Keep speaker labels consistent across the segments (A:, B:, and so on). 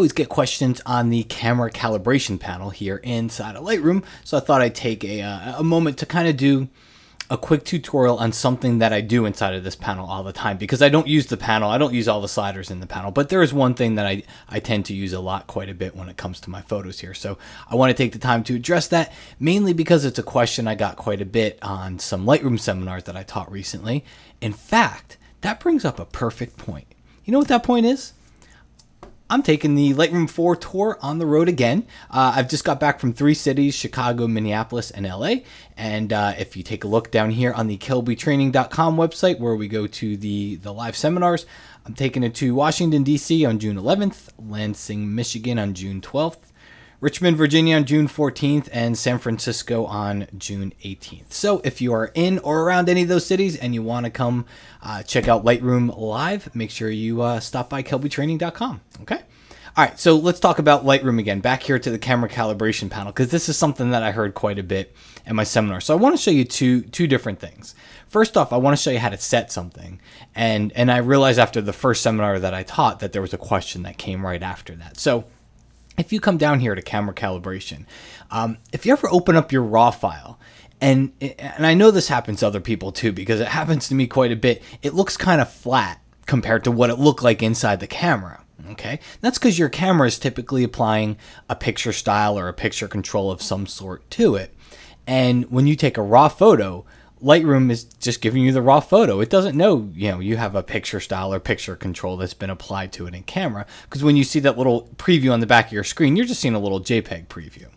A: always get questions on the camera calibration panel here inside of Lightroom, so I thought I'd take a moment to kind of do a quick tutorial on something that I do inside of this panel all the time, because I don't use the panel, I don't use all the sliders in the panel, but there is one thing that I tend to use a lot, quite a bit when it comes to my photos here. So I want to take the time to address that, mainly because it's a question I got quite a bit on some Lightroom seminars that I taught recently. In fact, that brings up a perfect point. You know what that point is? I'm taking the Lightroom 4 tour on the road again. I've just got back from 3 cities, Chicago, Minneapolis, and LA. And if you take a look down here on the calibrationtraining.com website where we go to the live seminars, I'm taking it to Washington, D.C. on June 11th, Lansing, Michigan on June 12th, Richmond, Virginia on June 14th, and San Francisco on June 18th. So if you are in or around any of those cities and you want to come check out Lightroom live, make sure you stop by calibrationtraining.com. Okay? All right, so let's talk about Lightroom again. Back here to the camera calibration panel, because this is something that I heard quite a bit in my seminar. So I want to show you two different things. First off, I want to show you how to set something. And I realized after the first seminar that I taught that there was a question that came right after that. So if you come down here to camera calibration, if you ever open up your RAW file, and I know this happens to other people too, because it happens to me quite a bit, it looks kind of flat compared to what it looked like inside the camera. Okay, that's because your camera is typically applying a picture style or a picture control of some sort to it. And when you take a raw photo, Lightroom is just giving you the raw photo. It doesn't know, you have a picture style or picture control that's been applied to it in camera. Because when you see that little preview on the back of your screen, you're just seeing a little JPEG preview.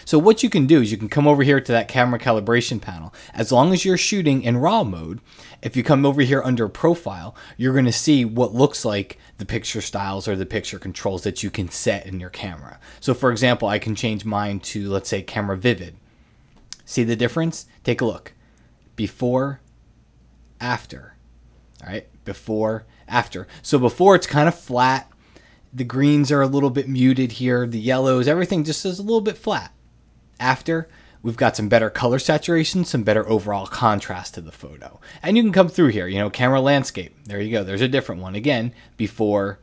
A: So what you can do is you can come over here to that camera calibration panel. As long as you're shooting in RAW mode, if you come over here under profile, you're going to see what looks like the picture styles or the picture controls that you can set in your camera. So for example, I can change mine to, let's say, camera vivid. See the difference? Take a look. Before, after. All right, before, after. So before, it's kind of flat. The greens are a little bit muted here. The yellows, everything just is a little bit flat. After, we've got some better color saturation, some better overall contrast to the photo. And you can come through here, camera landscape. There you go. There's a different one. Again, before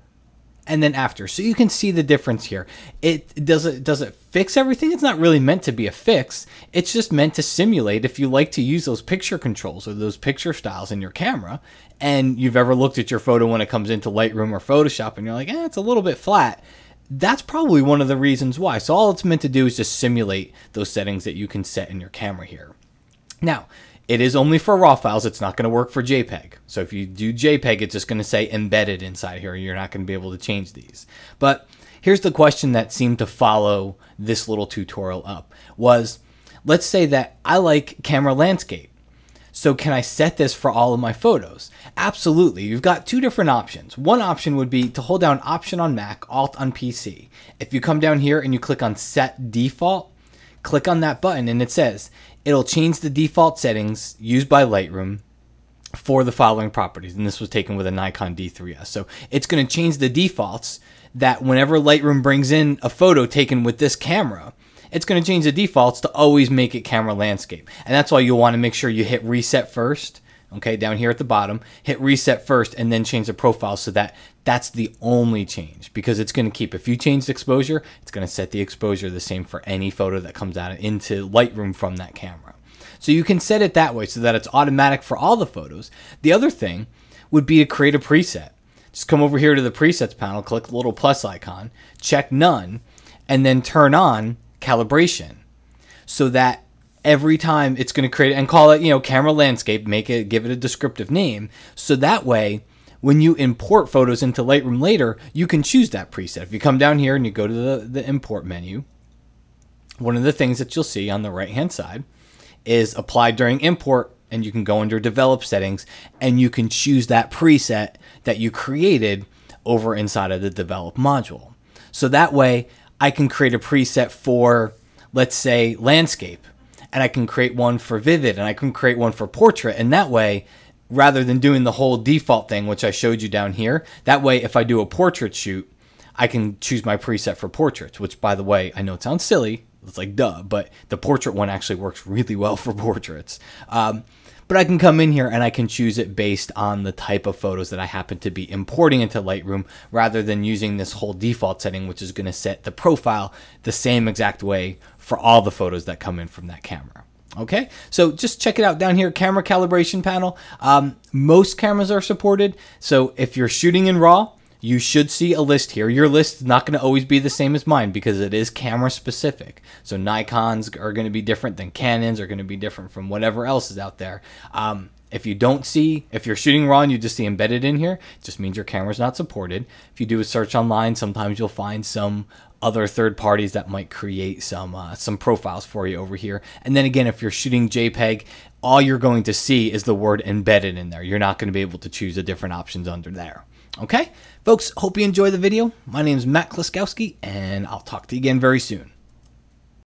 A: and then after. So you can see the difference here. Does it fix everything? It's not really meant to be a fix. It's just meant to simulate if you like to use those picture controls or those picture styles in your camera, and you've ever looked at your photo when it comes into Lightroom or Photoshop and you're like, it's a little bit flat. That's probably one of the reasons why. So all it's meant to do is just simulate those settings that you can set in your camera here. Now, it is only for RAW files. It's not going to work for JPEG. So if you do JPEG, it's just going to say embedded inside here. You're not going to be able to change these. But here's the question that seemed to follow this little tutorial up was, let's say that I like camera landscape. So can I set this for all of my photos? Absolutely. You've got two different options. One option would be to hold down Option on Mac, Alt on PC. If you come down here and you click on Set Default, click on that button and it says it'll change the default settings used by Lightroom for the following properties. And this was taken with a Nikon D3S. So it's going to change the defaults that whenever Lightroom brings in a photo taken with this camera, it's going to change the defaults to always make it camera landscape. And that's why you'll want to make sure you hit reset first. Okay, down here at the bottom, hit reset first and then change the profile so that that's the only change, because it's going to keep, if you change the exposure, it's going to set the exposure the same for any photo that comes out into Lightroom from that camera. So you can set it that way so that it's automatic for all the photos. The other thing would be to create a preset. Just come over here to the presets panel, click the little plus icon, check none, and then turn on calibration, so that every time it's going to create, and call it, camera landscape, give it a descriptive name, so that way when you import photos into Lightroom later, you can choose that preset. If you come down here and you go to the import menu, one of the things that you'll see on the right hand side is apply during import, and you can go under develop settings and you can choose that preset that you created over inside of the develop module. So that way I can create a preset for, let's say, landscape, and I can create one for vivid, and I can create one for portrait. And that way, rather than doing the whole default thing, which I showed you down here, that way, if I do a portrait shoot, I can choose my preset for portraits, which, by the way, I know it sounds silly. It's like, duh, but the portrait one actually works really well for portraits. But but I can come in here and I can choose it based on the type of photos that I happen to be importing into Lightroom, rather than using this whole default setting, which is going to set the profile the same exact way for all the photos that come in from that camera. Okay, so just check it out down here, camera calibration panel. Most cameras are supported. So if you're shooting in RAW, you should see a list here. Your list is not going to always be the same as mine because it is camera specific. So Nikons are going to be different than Canons, are going to be different from whatever else is out there. If you're shooting RAW and you just see embedded in here, it just means your camera's not supported. If you do a search online, sometimes you'll find some other third parties that might create some profiles for you over here. And then again, if you're shooting JPEG, all you're going to see is the word embedded in there. You're not going to be able to choose the different options under there. Okay, folks, hope you enjoy the video. My name is Matt Kloskowski, and I'll talk to you again very soon.